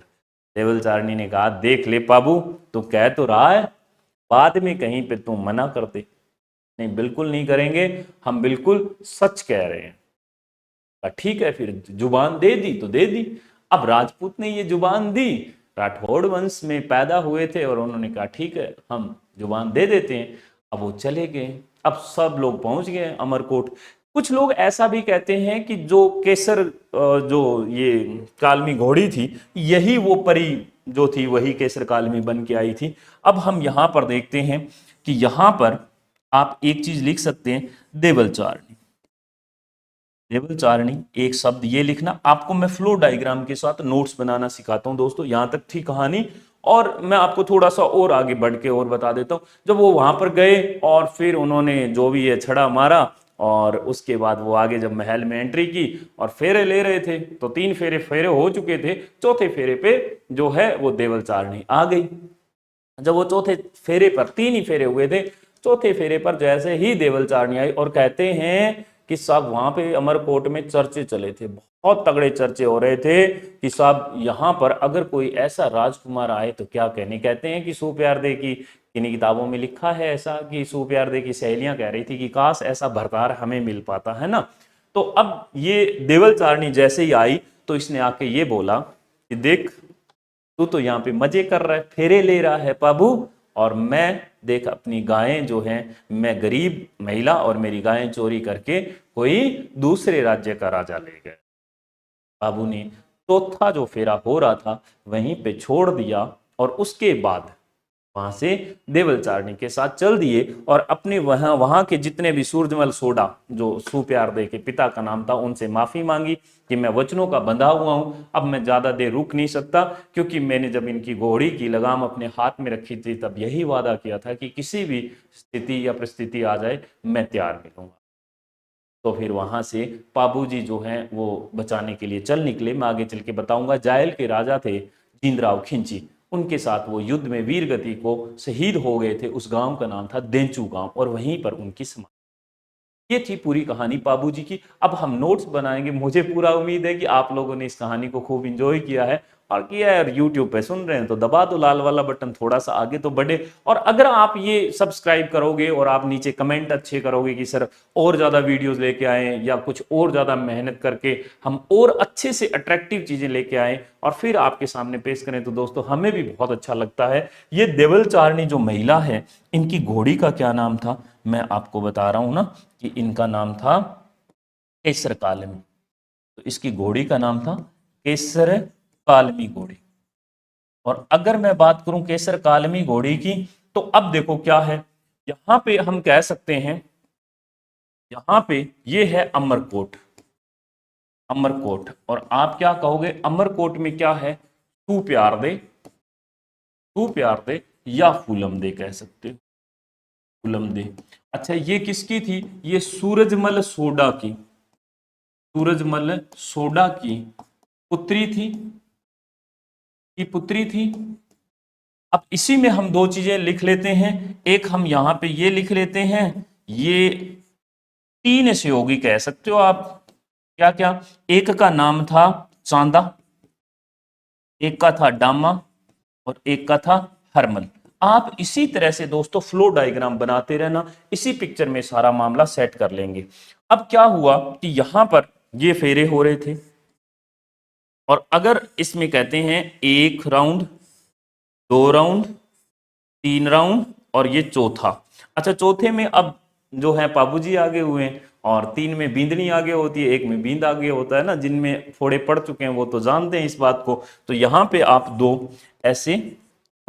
देवल चारणी ने कहा देख ले बाबू, तू कह तो रहा है, बाद में कहीं पे तू मना कर दे। नहीं बिल्कुल नहीं करेंगे, हम बिल्कुल सच कह रहे हैं। ठीक है, फिर जुबान दे दी तो दे दी। अब राजपूत ने ये जुबान दी, राठौड़ वंश में पैदा हुए थे और उन्होंने कहा ठीक है हम जुबान दे देते हैं। अब वो चले गए, अब सब लोग पहुंच गए अमरकोट। कुछ लोग ऐसा भी कहते हैं कि जो केसर जो ये कालमी घोड़ी थी, यही वो परी जो थी वही केसर कालमी बन के आई थी। अब हम यहां पर देखते हैं कि यहां पर आप एक चीज लिख सकते हैं, देवलचार। देवल चारणी एक शब्द ये लिखना। आपको मैं फ्लो डायग्राम के साथ नोट्स बनाना सिखाता हूं दोस्तों। यहां तक थी कहानी, और मैं आपको थोड़ा सा और आगे बढ़ के और बता देता हूं। जब वो वहां पर गए और फिर उन्होंने जो भी है छड़ा मारा, और उसके बाद वो आगे जब महल में एंट्री की और फेरे ले रहे थे, तो 3 फेरे फेरे हो चुके थे, चौथे फेरे पे जो है वो देवल चारणी आ गई। जब वो चौथे फेरे पर, 3 ही फेरे हुए थे, चौथे फेरे पर जैसे ही देवल चारणी आई, और कहते हैं कि साहब वहां पे अमरकोट में चर्चे चले थे, बहुत तगड़े चर्चे हो रहे थे कि साहब यहाँ पर अगर कोई ऐसा राजकुमार आए तो क्या कहने। कहते हैं कि सुप्यारदे की किन्हीं किताबों में लिखा है ऐसा कि सुप्यारदे की सहेलियां कह रही थी कि काश ऐसा भरतार हमें मिल पाता, है ना। तो अब ये देवल चारणी जैसे ही आई तो इसने आके ये बोला कि देख तू तो यहाँ पे मजे कर रहा है, फेरे ले रहा है बाबू, और मैं देख अपनी गायें जो हैं, मैं गरीब महिला और मेरी गायें चोरी करके कोई दूसरे राज्य का राजा ले गए। बाबू ने चौथा जो फेरा हो रहा था वहीं पे छोड़ दिया, और उसके बाद वहां से देवल चारणी के साथ चल दिए, और अपने वहां वहां के जितने भी सूरजमल सोडा जो सुप्यारदे के पिता का नाम था, उनसे माफी मांगी कि मैं वचनों का बंधा हुआ हूं, अब मैं ज्यादा देर रुक नहीं सकता, क्योंकि मैंने जब इनकी घोड़ी की लगाम अपने हाथ में रखी थी तब यही वादा किया था कि किसी भी स्थिति या परिस्थिति आ जाए मैं तैयार मिलूंगा। तो फिर वहां से पाबूजी जो हैं वो बचाने के लिए चल निकले। मैं आगे चल के बताऊंगा। जायल के राजा थे जींदराव खिंची, उनके साथ वो युद्ध में वीर गति को शहीद हो गए थे। उस गांव का नाम था देंचू गांव, और वहीं पर उनकी समाधि। ये थी पूरी कहानी बाबूजी की। अब हम नोट्स बनाएंगे। मुझे पूरा उम्मीद है कि आप लोगों ने इस कहानी को खूब इंजॉय किया है, और किया है, और यूट्यूब पे सुन रहे हैं तो दबा दो लाल वाला बटन, थोड़ा सा आगे तो बढ़े। और अगर आप ये सब्सक्राइब करोगे और आप नीचे कमेंट अच्छे करोगे कि सर और ज़्यादा वीडियोस लेके आए, या कुछ और ज़्यादा मेहनत करके हम और अच्छे से अट्रैक्टिव चीज़ें लेके आए और फिर आपके सामने पेश करें, तो दोस्तों हमें भी बहुत अच्छा लगता है। ये देवल चारणी जो महिला है, इनकी घोड़ी का क्या नाम था मैं आपको बता रहा हूं ना, कि इनका नाम था केसर कालमी। तो इसकी घोड़ी का नाम था केसर कालमी घोड़ी। और अगर मैं बात करूं केसर कालमी घोड़ी की, तो अब देखो क्या है, यहां पे हम कह सकते हैं, यहां पे ये है अमरकोट। अमरकोट, और आप क्या कहोगे, अमरकोट में क्या है, सुप्यारदे, सुप्यारदे या फूलम दे कह सकते हो, फूलम दे। अच्छा ये किसकी थी, ये सूरजमल सोडा की, सूरजमल सोडा की पुत्री थी, की पुत्री थी। अब इसी में हम दो चीजें लिख लेते हैं। एक हम यहां पे ये लिख लेते हैं, ये 3 सहयोगी कह सकते हो आप। क्या क्या, एक का नाम था चांदा, एक का था डामा, और एक का था हरमल। आप इसी तरह से दोस्तों फ्लो डायग्राम बनाते रहना, इसी पिक्चर में सारा मामला सेट कर लेंगे। अब क्या हुआ कि यहां पर ये फेरे हो रहे थे, और अगर इसमें कहते हैं 1 राउंड, 2 राउंड, 3 राउंड, और ये चौथा। अच्छा चौथे में अब जो है पाबूजी आगे हुए हैं, और 3 में बींदनी आगे होती है, 1 में बींद आगे होता है ना, जिनमें फोड़े पड़ चुके हैं वो तो जानते हैं इस बात को। तो यहाँ पे आप 2 ऐसे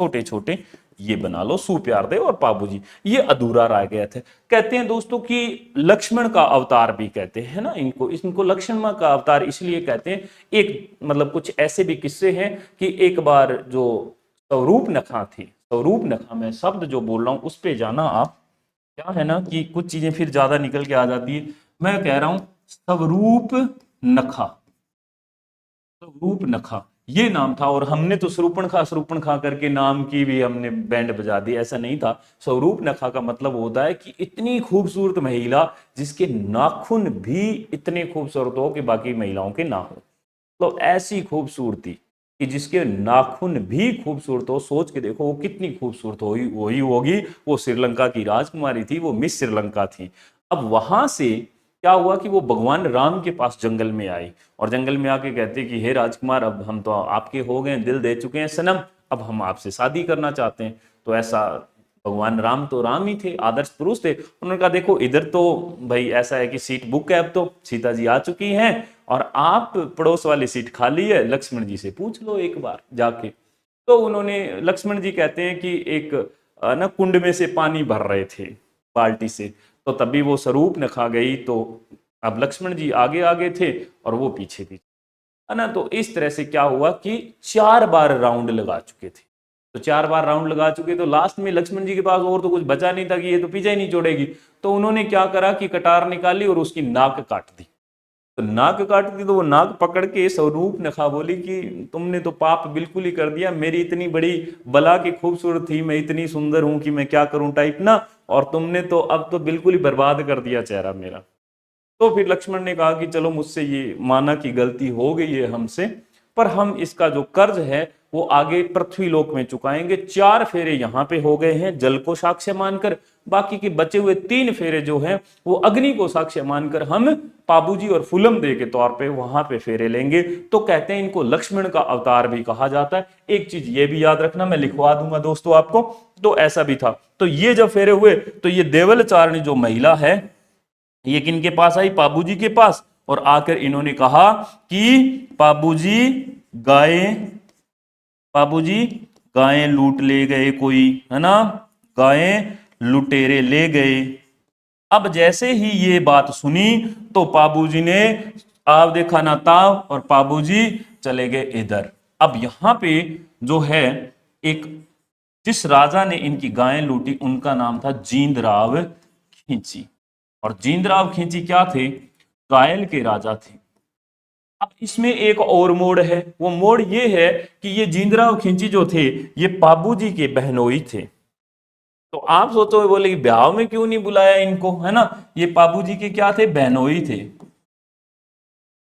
छोटे छोटे ये बना लो सुप्यार देव और पाबूजी, ये अधूरा रह गया था। कहते हैं दोस्तों कि लक्ष्मण का अवतार भी कहते हैं ना इनको, इनको लक्ष्मण का अवतार इसलिए कहते हैं। एक मतलब कुछ ऐसे भी किस्से हैं कि एक बार जो स्वरूप नखा थी, स्वरूप नखा, मैं शब्द जो बोल रहा हूं उस पे जाना आप, क्या है ना कि कुछ चीजें फिर ज्यादा निकल के आ जाती है। मैं कह रहा हूं स्वरूप नखा, स्वरूप नखा ये नाम था। और हमने तो स्वरूपण खा करके नाम की भी हमने बैंड बजा दी, ऐसा नहीं था। स्वरूप नखा का मतलब होता है कि इतनी खूबसूरत महिला जिसके नाखून भी इतने खूबसूरत हो कि बाकी महिलाओं के ना हो, तो ऐसी खूबसूरती कि जिसके नाखून भी खूबसूरत हो। सोच के देखो वो कितनी खूबसूरत हो वही होगी। वो श्रीलंका की राजकुमारी थी, वो मिस श्रीलंका थी। अब वहां से क्या हुआ कि वो भगवान राम के पास जंगल में आई और जंगल में आके कहते कि हे राजकुमार, अब हम तो आपके हो गए, दिल दे चुके हैं सनम, अब हम आपसे शादी करना चाहते हैं। तो ऐसा, भगवान राम तो राम ही थे, आदर्श पुरुष थे। उन्होंने कहा देखो इधर तो भाई ऐसा है कि सीट बुक है, अब तो सीता जी आ चुकी हैं और आप पड़ोस वाली सीट खाली है, लक्ष्मण जी से पूछ लो एक बार जाके। तो उन्होंने, लक्ष्मण जी कहते हैं कि एक ना कुंड में से पानी भर रहे थे बाल्टी से, तो तभी वो स्वरूप नखा गई। तो अब लक्ष्मण जी आगे आगे थे और वो पीछे पीछे, है ना। तो इस तरह से क्या हुआ कि 4 बार राउंड लगा चुके थे। तो 4 बार राउंड लगा चुके, तो लास्ट में लक्ष्मण जी के पास और तो कुछ बचा नहीं था कि ये तो पीछे ही नहीं छोड़ेगी। तो उन्होंने क्या करा कि कटार निकाली और उसकी नाक काट दी। तो नाक काट दी तो वो नाक पकड़ के स्वरूप नखा बोली कि तुमने तो पाप बिल्कुल ही कर दिया, मेरी इतनी बड़ी बला की खूबसूरत थी, मैं इतनी सुंदर हूं कि मैं क्या करूं टाइप ना, और तुमने तो अब तो बिल्कुल ही बर्बाद कर दिया चेहरा मेरा। तो फिर लक्ष्मण ने कहा कि चलो मुझसे ये माना कि गलती हो गई है हमसे, पर हम इसका जो कर्ज है वो आगे पृथ्वी लोक में चुकाएंगे। 4 फेरे यहाँ पे हो गए हैं जल को साक्ष्य मानकर, बाकी के बचे हुए 3 फेरे जो हैं वो अग्नि को साक्ष्य मानकर हम पाबूजी और फुलम दे के तौर पे वहां पे फेरे लेंगे। तो कहते हैं इनको लक्ष्मण का अवतार भी कहा जाता है। एक चीज ये भी याद रखना, मैं लिखवा दूंगा दोस्तों आपको। तो ऐसा भी था। तो ये जब फेरे हुए तो ये देवलचारिणी जो महिला है ये किनके पास आई, पाबूजी के पास, और आकर इन्होंने कहा कि पाबूजी गाय, पाबूजी गायें लूट ले गए कोई, है ना, गायें लुटेरे ले गए। अब जैसे ही ये बात सुनी तो पाबूजी ने आव देखा ना ताव और पाबूजी चले गए इधर। अब यहां पे जो है एक, जिस राजा ने इनकी गायें लूटी उनका नाम था जींदराव खींची। और जींदराव खींची क्या थे, गायल के राजा थे। अब इसमें एक और मोड़ है, वो मोड़ ये है कि ये जींदराव खिंची जो थे ये पाबूजी के बहनोई थे। तो आप सोचो बोले कि ब्याह में क्यों नहीं बुलाया इनको, है ना। ये पाबूजी के क्या थे, बहनोई थे,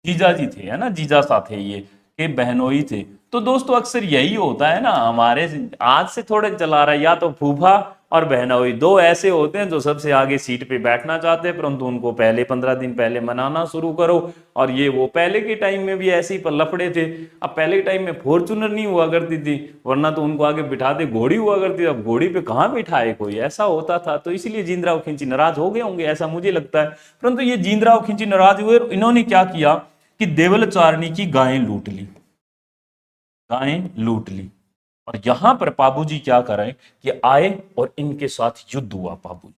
जीजा जी थे, है ना, जीजा सा थे ये, के बहनोई थे। तो दोस्तों अक्सर यही होता है ना हमारे, आज से थोड़े चला रहा है, या तो फूफा और बहनोई दो ऐसे होते हैं जो सबसे आगे सीट पे बैठना चाहते हैं, परंतु उनको पहले 15 दिन पहले मनाना शुरू करो। और ये वो पहले के टाइम में भी ऐसे ही पर लफड़े थे। अब पहले के टाइम में फॉर्चूनर नहीं हुआ करती थी, वरना तो उनको आगे बिठा दे, घोड़ी हुआ करती थी। अब घोड़ी पे कहाँ बिठाए कोई, ऐसा होता था। तो इसलिए जींदराव खिंची नाराज हो गए होंगे, ऐसा मुझे लगता है। परंतु ये जींदराव खिंची नाराज हुए, इन्होंने क्या किया कि देवलचारिणी की गायें लूट ली, गायें लूट ली। और यहां पर पाबूजी क्या करें कि आए और इनके साथ युद्ध हुआ पाबूजी।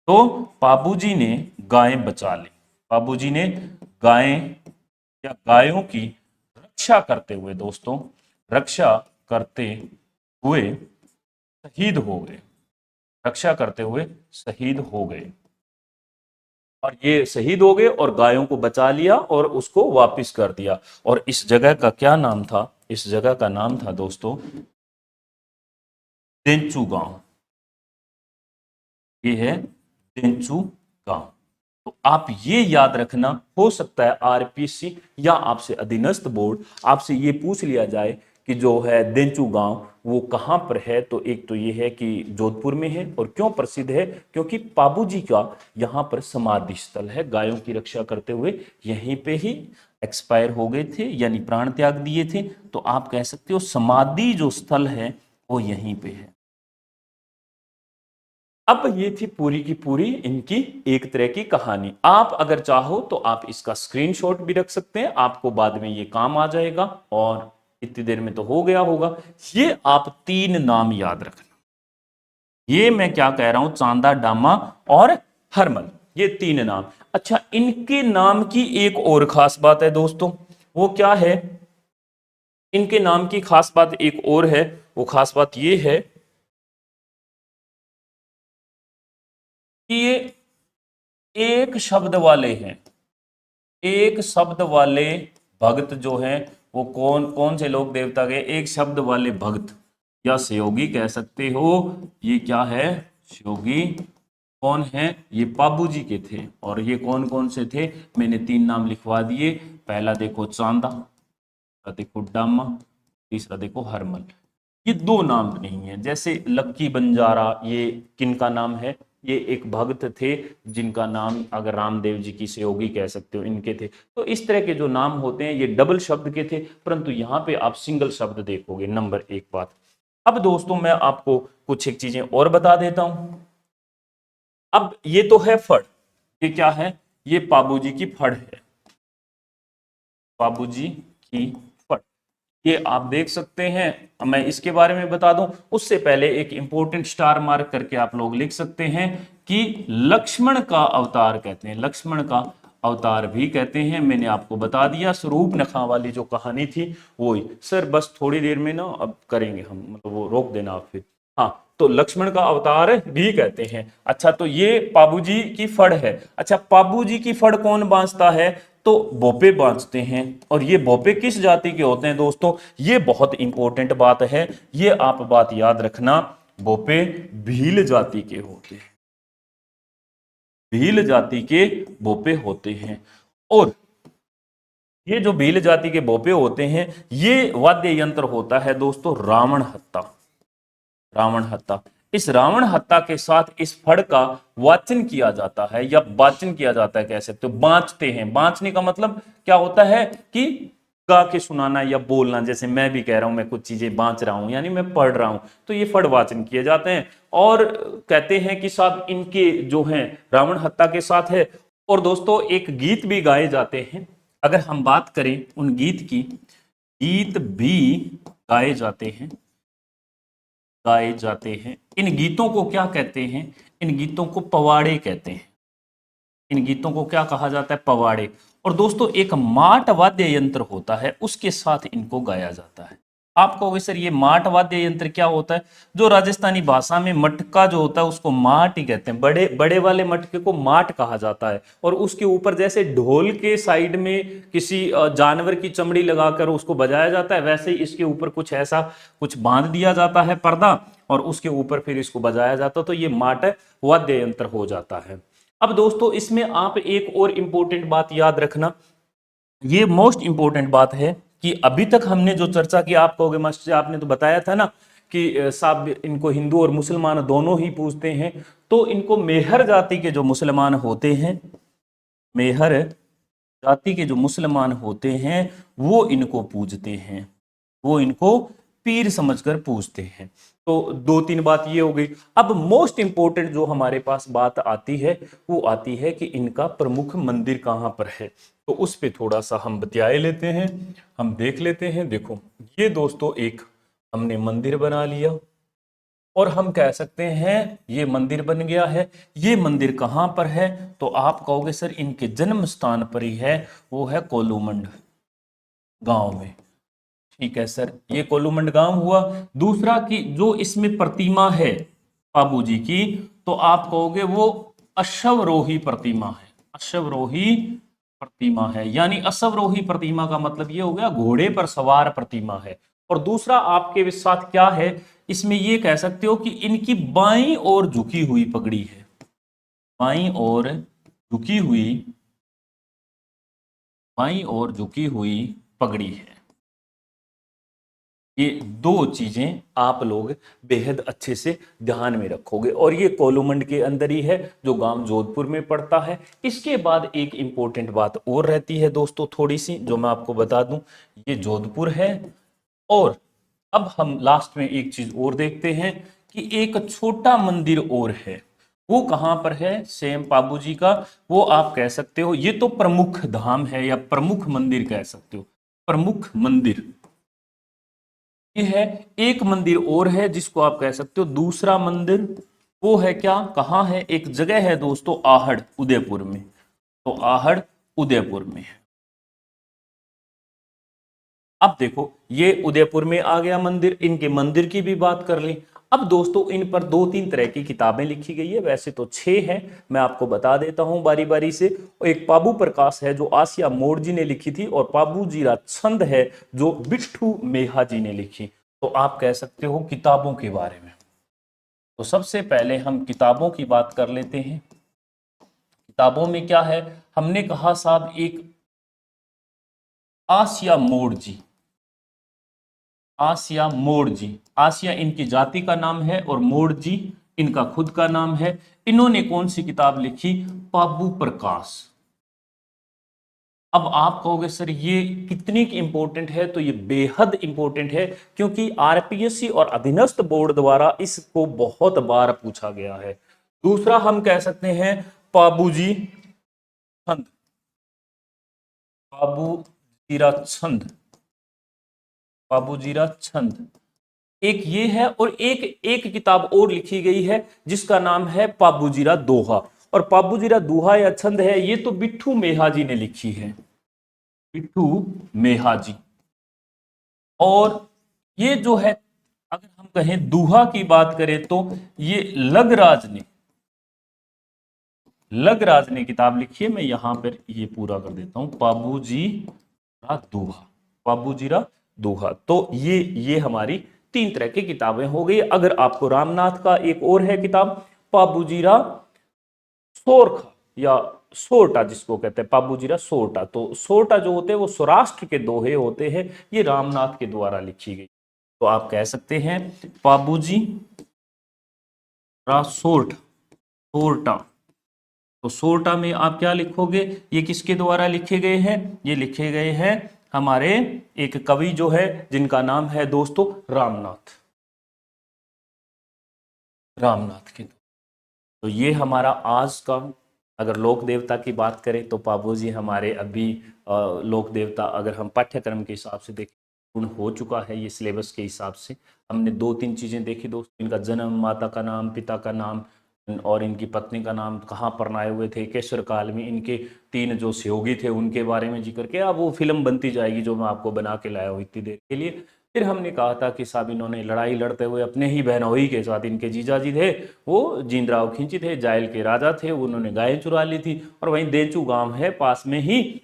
तो पाबूजी ने गायें बचा ली, पाबूजी ने गायें या गायों की रक्षा करते हुए दोस्तों, रक्षा करते हुए शहीद हो गए, रक्षा करते हुए शहीद हो गए। और ये शहीद हो गए और गायों को बचा लिया और उसको वापस कर दिया। और इस जगह का क्या नाम था, इस जगह का नाम था दोस्तों देंचू गांव। ये है देंचू गांव। तो आप ये याद रखना, हो सकता है आरपीसी या आपसे अधीनस्थ बोर्ड आपसे ये पूछ लिया जाए कि जो है देंचू गांव वो कहाँ पर है। तो एक तो ये है कि जोधपुर में है। और क्यों प्रसिद्ध है, क्योंकि पाबूजी का यहाँ पर समाधि स्थल है, गायों की रक्षा करते हुए यहीं पे ही एक्सपायर हो गए थे, यानी प्राण त्याग दिए थे। तो आप कह सकते हो समाधि जो स्थल है वो यहीं पे है। अब ये थी पूरी की पूरी इनकी एक तरह की कहानी। आप अगर चाहो तो आप इसका स्क्रीनशॉट भी रख सकते हैं, आपको बाद में ये काम आ जाएगा। और इतनी देर में तो हो गया होगा। ये आप 3 नाम याद रखना, ये मैं क्या कह रहा हूं, चांदा, डामा और हरमल, ये 3 नाम। अच्छा, इनके नाम की एक और खास बात है दोस्तों, वो क्या है, इनके नाम की खास बात एक और है, वो खास बात ये है कि ये एक शब्द वाले हैं। एक शब्द वाले भक्त जो हैं, वो कौन कौन से लोग देवता के एक शब्द वाले भक्त या सहयोगी कह सकते हो। ये क्या है, सहयोगी कौन है, ये पाबू जी के थे। और ये कौन कौन से थे, मैंने 3 नाम लिखवा दिए। पहला देखो चांदा, दूसरा देखो डामा, तीसरा देखो हरमल। ये 2 नाम नहीं है। जैसे लक्की बंजारा, ये किन का नाम है, ये एक भक्त थे जिनका नाम अगर रामदेव जी की सहयोगी कह सकते हो, इनके थे। तो इस तरह के जो नाम होते हैं ये डबल शब्द के थे, परंतु यहाँ पे आप सिंगल शब्द देखोगे। नंबर 1 बात। अब दोस्तों मैं आपको कुछ एक चीजें और बता देता हूं। अब ये तो है फड़, ये क्या है, ये पाबूजी की फड़ है, बाबूजी की फट, ये आप देख सकते हैं। मैं इसके बारे में बता दूं उससे पहले एक इंपॉर्टेंट स्टार मार्क करके आप लोग लिख सकते हैं कि लक्ष्मण का अवतार कहते हैं, लक्ष्मण का अवतार भी कहते हैं। मैंने आपको बता दिया, स्वरूप नखा वाली जो कहानी थी वो ही। सर बस थोड़ी देर में ना अब करेंगे हम, मतलब वो रोक देना आप फिर। हाँ, तो लक्ष्मण का अवतार भी कहते हैं। अच्छा, तो ये पाबूजी की फड़ है। अच्छा, पाबूजी की फड़ कौन बांधता है, तो बोपे बांधते हैं। और ये बोपे किस जाति के होते हैं दोस्तों, ये बहुत इंपॉर्टेंट बात है, ये आप बात याद रखना। बोपे भील जाति के होते हैं, भील जाति के बोपे होते हैं। और ये जो भील जाति के बोपे होते हैं, ये वाद्य यंत्र होता है दोस्तों रावण हत्ता, रावण हत्ता। इस रावण हत्ता के साथ इस फड़ का वाचन किया जाता है या वाचन किया जाता है कह सकते हो, बांचते हैं। बांचने का मतलब क्या होता है कि गा के सुनाना या बोलना। जैसे मैं भी कह रहा हूं, मैं कुछ चीजें बांच रहा हूं यानी मैं पढ़ रहा हूं, तो ये फड़ वाचन किए जाते हैं। और कहते हैं कि साहब इनके जो हैं रावण हत्ता के साथ है। और दोस्तों एक गीत भी गाए जाते हैं। अगर हम बात करें उन गीत की, गीत भी गाए जाते हैं, गाए जाते हैं। इन गीतों को क्या कहते हैं, इन गीतों को पवाड़े कहते हैं। इन गीतों को क्या कहा जाता है, पवाड़े। और दोस्तों एक माट वाद्य यंत्र होता है, उसके साथ इनको गाया जाता है। आप कहोगे सर ये माट वाद्य यंत्र क्या होता है, जो राजस्थानी भाषा में मटका जो होता है उसको माट ही कहते हैं। बड़े बड़े वाले मटके को माट कहा जाता है। और उसके ऊपर जैसे ढोल के साइड में किसी जानवर की चमड़ी लगाकर उसको बजाया जाता है, वैसे ही इसके ऊपर कुछ ऐसा कुछ बांध दिया जाता है पर्दा, और उसके ऊपर फिर इसको बजाया जाता है, तो ये माट वाद्य यंत्र हो जाता है। अब दोस्तों इसमें आप एक और इंपॉर्टेंट बात याद रखना, ये मोस्ट इंपॉर्टेंट बात है कि अभी तक हमने जो चर्चा की, आप कहोगे मास्टर आपने तो बताया था ना कि साहब इनको हिंदू और मुसलमान दोनों ही पूजते हैं। तो इनको मेहर जाति के जो मुसलमान होते हैं, मेहर जाति के जो मुसलमान होते हैं वो इनको पूजते हैं, वो इनको पीर समझकर पूजते हैं। तो 2-3 बात ये हो गई। अब मोस्ट इंपोर्टेंट जो हमारे पास बात आती है वो आती है कि इनका प्रमुख मंदिर कहाँ पर है। तो उस पे थोड़ा सा हम बतियाए लेते हैं, हम देख लेते हैं। देखो ये दोस्तों एक हमने मंदिर बना लिया, और हम कह सकते हैं ये मंदिर बन गया है। ये मंदिर कहाँ पर है, तो आप कहोगे सर इनके जन्म स्थान पर ही है, वो है कोलूमंड गांव में। ठीक है सर, ये कोलूमंड गांव हुआ। दूसरा कि जो इसमें प्रतिमा है बाबू जी की, तो आप कहोगे वो अश्वरोही प्रतिमा है, अश्वरोही प्रतिमा है। यानी अश्वरोही प्रतिमा का मतलब ये हो गया घोड़े पर सवार प्रतिमा है। और दूसरा आपके साथ क्या है, इसमें ये कह सकते हो कि इनकी बाईं ओर झुकी हुई पगड़ी है, बाईं ओर झुकी हुई, बाईं ओर झुकी हुई पगड़ी है। ये 2 चीजें आप लोग बेहद अच्छे से ध्यान में रखोगे। और ये कोलूमंड के अंदर ही है जो गांव जोधपुर में पड़ता है। इसके बाद एक इंपॉर्टेंट बात और रहती है दोस्तों थोड़ी सी, जो मैं आपको बता दूं, ये जोधपुर है। और अब हम लास्ट में एक चीज और देखते हैं कि एक छोटा मंदिर और है, वो कहां पर है, सेम पाबू जी का। वो आप कह सकते हो ये तो प्रमुख धाम है या प्रमुख मंदिर कह सकते हो, प्रमुख मंदिर ये है। एक मंदिर और है जिसको आप कह सकते हो दूसरा मंदिर, वो है क्या, कहाँ है, एक जगह है दोस्तों आहड़ उदयपुर में। तो आहड़ उदयपुर में। अब देखो ये उदयपुर में आ गया मंदिर, इनके मंदिर की भी बात कर ली। अब दोस्तों इन पर दो तीन तरह की किताबें लिखी गई है, वैसे तो 6 हैं, मैं आपको बता देता हूं बारी बारी से। एक पाबू प्रकाश है जो आसिया मोड़ जी ने लिखी थी, और पाबू जीरा छंद है जो बिट्ठू मेहा जी ने लिखी। तो आप कह सकते हो किताबों के बारे में। तो सबसे पहले हम किताबों की बात कर लेते हैं। किताबों में क्या है, हमने कहा साहब एक आसिया मोड़ जी, आसिया मोड़ जी, आसिया इनकी जाति का नाम है और मोड़ जी इनका खुद का नाम है। इन्होंने कौन सी किताब लिखी, पाबू प्रकाश। अब आप कहोगे सर ये कितनी इंपॉर्टेंट है, तो ये बेहद इंपॉर्टेंट है, क्योंकि आरपीएससी और अधीनस्थ बोर्ड द्वारा इसको बहुत बार पूछा गया है। दूसरा हम कह सकते हैं पाबूजी छंद, पाबू जीरा छंद, पाबू जीरा छंद एक ये है, और एक एक किताब और लिखी गई है जिसका नाम है पाबूजीरा दोहा। और पाबूजीरा दोहा या छंद है ये तो बिट्ठू मेहा जी ने लिखी है, बिट्ठू मेहा जी। और ये जो है अगर हम कहें दोहा की बात करें तो ये लगराज ने किताब लिखी है। मैं यहां पर ये पूरा कर देता हूं, पाबूजीरा दोहा, पाबूजीरा दोहा। तो ये हमारी तीन तरह की किताबें हो गई। अगर आपको रामनाथ का एक और है किताब, पाबूजीरा सोरखा या सोरटा जिसको कहते हैं, पाबूजीरा सोरटा। तो सोरटा जो होते हैं वो सौराष्ट्र के दोहे होते हैं, ये रामनाथ के द्वारा लिखी गई। तो आप कह सकते हैं पाबूजी सोरठ, सोरटा। तो सोरटा में आप क्या लिखोगे, ये किसके द्वारा लिखे गए हैं, ये लिखे गए हैं हमारे एक कवि जो है जिनका नाम है दोस्तों रामनाथ, रामनाथ के। तो ये हमारा आज का, अगर लोक देवता की बात करें तो पाबू जी हमारे अभी लोक देवता अगर हम पाठ्यक्रम के हिसाब से देखें पूर्ण हो चुका है। ये सिलेबस के हिसाब से हमने दो तीन चीजें देखी दोस्तों, इनका जन्म, माता का नाम, पिता का नाम और इनकी पत्नी का नाम, कहाँ पर आए हुए थे, केसर काल में इनके तीन जो सहयोगी थे उनके बारे में जिक्र किया। अब वो फिल्म बनती जाएगी जो मैं आपको बना के लाया हूँ इतनी देर के लिए। फिर हमने कहा था कि साहब इन्होंने लड़ाई लड़ते हुए अपने ही बहनोई के साथ, इनके जीजा जी थे वो जींदराव खिंची थे, जायल के राजा थे, उन्होंने गायें चुरा ली थी। और वहीं देचू गांव है पास में ही,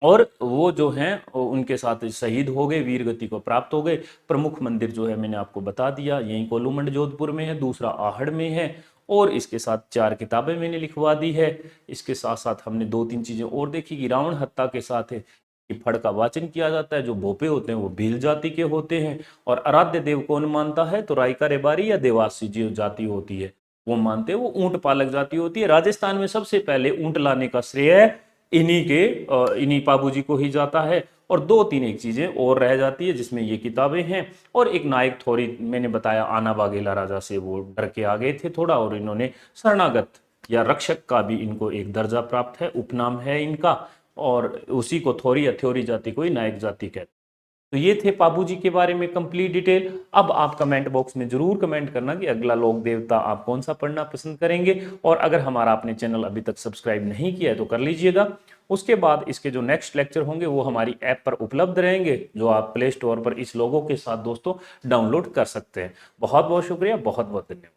और वो जो हैं उनके साथ शहीद हो गए, वीर गति को प्राप्त हो गए। प्रमुख मंदिर जो है मैंने आपको बता दिया, यहीं कोलूमंड जोधपुर में है, दूसरा आहड़ में है। और इसके साथ 4 किताबें मैंने लिखवा दी है। इसके साथ साथ हमने दो तीन चीजें और देखी कि रावण हत्या के साथ है कि फड़ का वाचन किया जाता है, जो भोपे होते हैं वो भील जाति के होते हैं। और आराध्य देव कौन मानता है, तो रायका रेबारी या देवासी जो जाति होती है वो मानते हैं, वो ऊंट पालक जाति होती है। राजस्थान में सबसे पहले ऊंट लाने का श्रेय इन्हीं पाबूजी को ही जाता है। और दो तीन एक चीजें और रह जाती है जिसमें ये किताबें हैं। और एक नायक थोड़ी मैंने बताया आना बाघेला राजा से वो डर के आ गए थे थोड़ा, और इन्होंने शरणागत या रक्षक का भी इनको एक दर्जा प्राप्त है, उपनाम है इनका। और उसी को थोरी या थ्योरी जाति को ही नायक जाति कहते हैं। तो ये थे पाबूजी के बारे में कंप्लीट डिटेल। अब आप कमेंट बॉक्स में जरूर कमेंट करना कि अगला लोक देवता आप कौन सा पढ़ना पसंद करेंगे। और अगर हमारा आपने चैनल अभी तक सब्सक्राइब नहीं किया है तो कर लीजिएगा। उसके बाद इसके जो नेक्स्ट लेक्चर होंगे वो हमारी ऐप पर उपलब्ध रहेंगे, जो आप प्ले स्टोर पर इस लोगों के साथ दोस्तों डाउनलोड कर सकते हैं। बहुत बहुत शुक्रिया, बहुत बहुत धन्यवाद।